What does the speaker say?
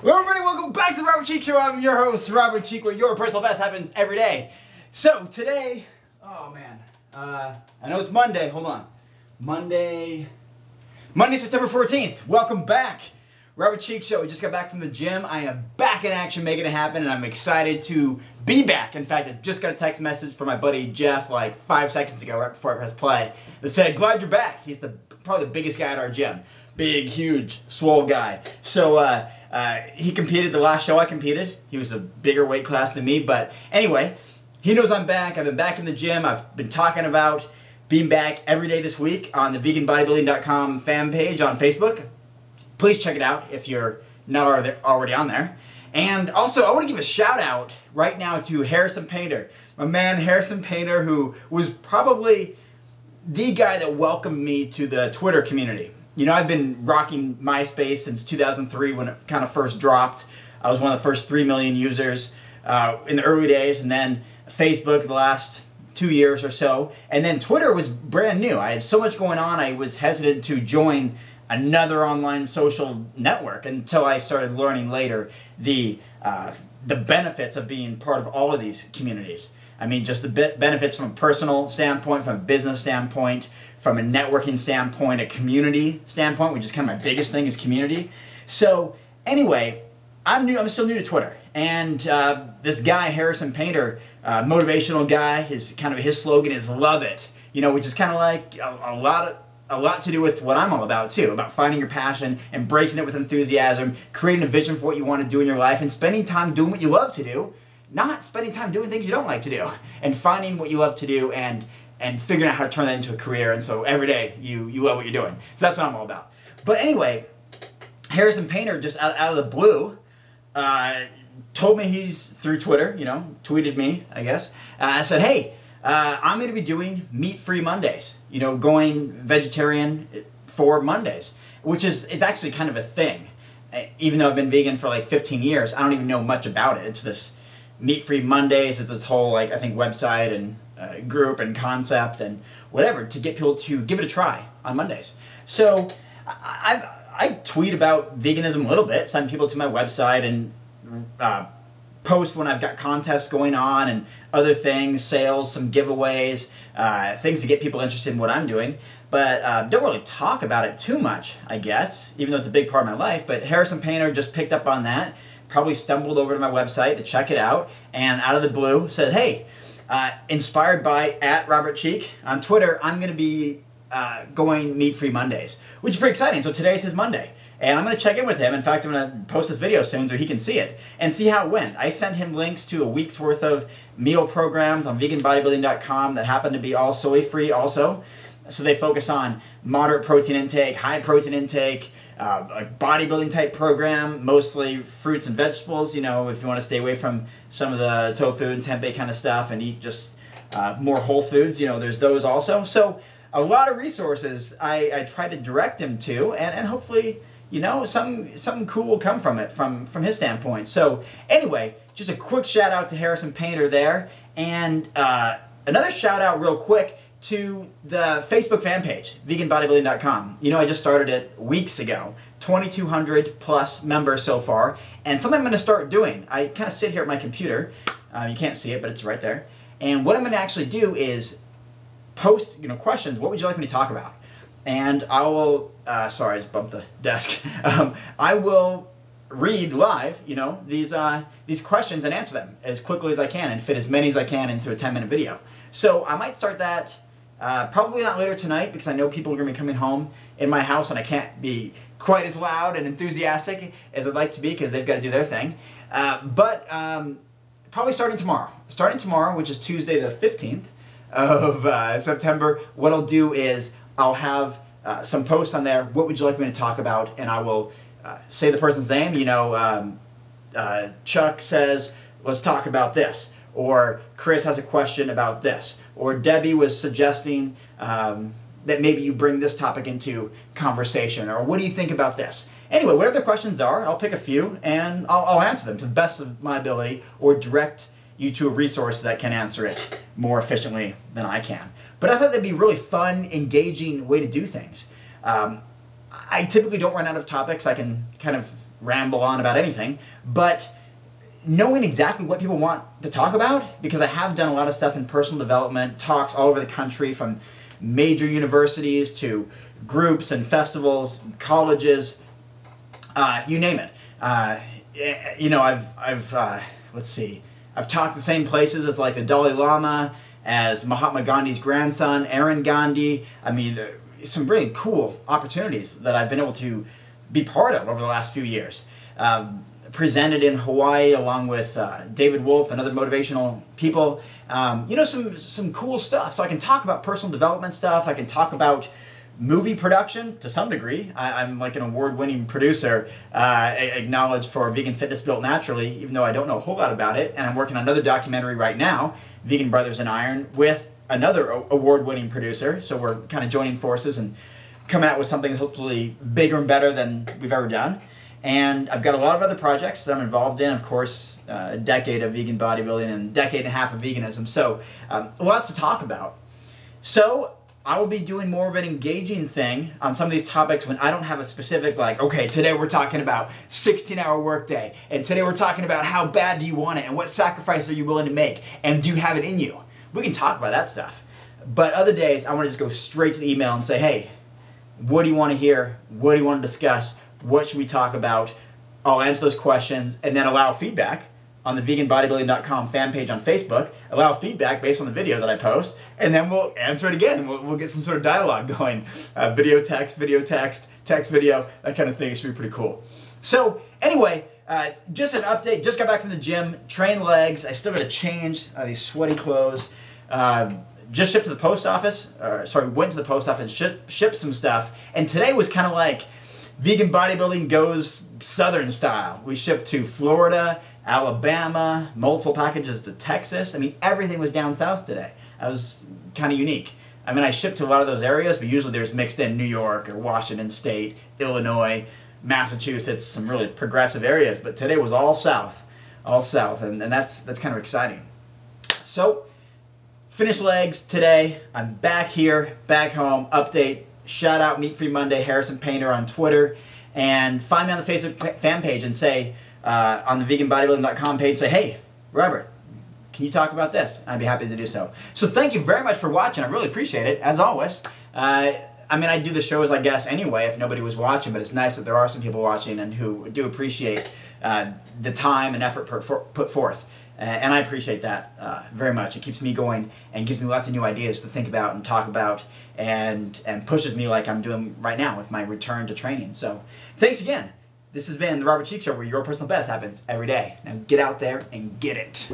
Hello everybody, welcome back to the Robert Cheeke Show. I'm your host, Robert Cheeke, where your personal best happens every day. So today, oh man, I know it's Monday, hold on. Monday, September 14th. Welcome back. Robert Cheeke Show. We just got back from the gym. I am back in action making it happen, and I'm excited to be back. In fact, I just got a text message from my buddy Jeff like 5 seconds ago, right before I pressed play, that said, glad you're back. He's probably the biggest guy at our gym. Big, huge, swole guy. So he competed the last show I competed. He was a bigger weight class than me, but anyway, he knows I'm back. I've been back in the gym. I've been talking about being back every day this week on the veganbodybuilding.com fan page on Facebook. Please check it out if you're not already on there. And also, I want to give a shout out right now to Harrison Painter. My man Harrison Painter, who was probably the guy that welcomed me to the Twitter community. You know, I've been rocking MySpace since 2003 when it kind of first dropped. I was one of the first 3 million users in the early days, and then Facebook the last 2 years or so. And then Twitter was brand new. I had so much going on, I was hesitant to join another online social network until I started learning later the benefits of being part of all of these communities. I mean, just the benefits from a personal standpoint, from a business standpoint, from a networking standpoint, a community standpoint, which is kind of my biggest thing is community. So anyway, I'm still new to Twitter. And this guy, Harrison Painter, motivational guy, his slogan is love it. You know, which is kind of like a lot to do with what I'm all about too, about finding your passion, embracing it with enthusiasm, creating a vision for what you want to do in your life, and spending time doing what you love to do, not spending time doing things you don't like to do, and finding what you love to do and figuring out how to turn that into a career. And so every day you love what you're doing. So that's what I'm all about. But anyway, Harrison Painter just out of the blue told me he's through Twitter, you know, tweeted me, I guess. I said, hey, I'm going to be doing meat-free Mondays, you know, going vegetarian for Mondays, it's actually kind of a thing. Even though I've been vegan for like 15 years, I don't even know much about it. It's this meat-free Mondays, it's this whole, like, I think website and group and concept and whatever to get people to give it a try on Mondays. So I tweet about veganism a little bit, send people to my website and post when I've got contests going on and other things, sales, some giveaways, things to get people interested in what I'm doing. But don't really talk about it too much, I guess, even though it's a big part of my life. But Harrison Painter just picked up on that, probably stumbled over to my website to check it out, and out of the blue said, hey, inspired by @RobertCheeke on Twitter, I'm going to be going meat-free Mondays, which is pretty exciting. So today's his Monday. And I'm going to check in with him. In fact, I'm going to post this video soon so he can see it and see how it went. I sent him links to a week's worth of meal programs on veganbodybuilding.com that happen to be all soy-free also. So they focus on moderate protein intake, high protein intake, a bodybuilding type program, mostly fruits and vegetables, you know, if you want to stay away from some of the tofu and tempeh kind of stuff and eat just more whole foods, you know, there's those also. So a lot of resources I try to direct him to, and hopefully, you know, something cool will come from it, from his standpoint. So anyway, just a quick shout out to Harrison Painter there, and another shout out real quick to the Facebook fan page, veganbodybuilding.com. You know, I just started it weeks ago, 2,200 plus members so far, and something I'm going to start doing. I kind of sit here at my computer, you can't see it, but it's right there, and what I'm going to actually do is post, you know, questions. What would you like me to talk about? And I will, sorry, I just bumped the desk. I will read live, you know, these questions and answer them as quickly as I can and fit as many as I can into a 10-minute video. So I might start that probably not later tonight because I know people are going to be coming home in my house and I can't be quite as loud and enthusiastic as I'd like to be because they've got to do their thing. But probably starting tomorrow. Starting tomorrow, which is Tuesday the 15th of September, what I'll do is I'll have some posts on there. What would you like me to talk about? And I will say the person's name. You know, Chuck says, let's talk about this. Or Chris has a question about this. Or Debbie was suggesting that maybe you bring this topic into conversation. Or what do you think about this? Anyway, whatever the questions are, I'll pick a few and I'll answer them to the best of my ability or direct you to a resource that can answer it more efficiently than I can. But I thought that'd be a really fun, engaging way to do things. I typically don't run out of topics. I can kind of ramble on about anything, but knowing exactly what people want to talk about, because I have done a lot of stuff in personal development, talks all over the country from major universities to groups and festivals, colleges, you name it. You know, let's see, I've talked the same places as like the Dalai Lama, as Mahatma Gandhi's grandson, Aaron Gandhi. I mean, some really cool opportunities that I've been able to be part of over the last few years. Presented in Hawaii along with David Wolf and other motivational people. You know, some cool stuff. So I can talk about personal development stuff. I can talk about movie production to some degree. I'm like an award-winning producer, acknowledged for Vegan Fitness Built Naturally, even though I don't know a whole lot about it. And I'm working on another documentary right now, Vegan Brothers in Iron, with another award-winning producer. So we're kind of joining forces and coming out with something that's hopefully bigger and better than we've ever done. And I've got a lot of other projects that I'm involved in, of course, a decade of vegan bodybuilding and a decade and a half of veganism. So lots to talk about. So I will be doing more of an engaging thing on some of these topics when I don't have a specific, like, okay, today we're talking about 16-hour workday, and today we're talking about how bad do you want it, and what sacrifices are you willing to make, and do you have it in you? We can talk about that stuff. But other days, I want to just go straight to the email and say, hey, what do you want to hear? What do you want to discuss? What should we talk about? I'll answer those questions and then allow feedback on the veganbodybuilding.com fan page on Facebook. Allow feedback based on the video that I post, and then we'll answer it again. We'll get some sort of dialogue going. Video, text, text, video, that kind of thing. It should be pretty cool. So anyway, just an update. Just got back from the gym, trained legs. I still got to change these sweaty clothes. Just shipped to the post office. Went to the post office and shipped some stuff. And today was kind of like Vegan Bodybuilding goes Southern style. We shipped to Florida, Alabama, multiple packages to Texas. I mean, everything was down south today. That was kind of unique. I mean, I shipped to a lot of those areas, but usually there's mixed in New York or Washington State, Illinois, Massachusetts, some really progressive areas. But today was all south, and that's kind of exciting. So, finished legs today. I'm back here, back home. Update. Shout out Meat Free Monday, Harrison Painter on Twitter, and find me on the Facebook fan page and say, on the veganbodybuilding.com page, say, hey, Robert, can you talk about this? I'd be happy to do so. So thank you very much for watching. I really appreciate it, as always. I mean, I do the shows, I guess, anyway, if nobody was watching, but it's nice that there are some people watching and who do appreciate the time and effort put forth. And I appreciate that very much. It keeps me going and gives me lots of new ideas to think about and talk about, and pushes me like I'm doing right now with my return to training. So thanks again. This has been the Robert Cheeke Show, where your personal best happens every day. Now get out there and get it.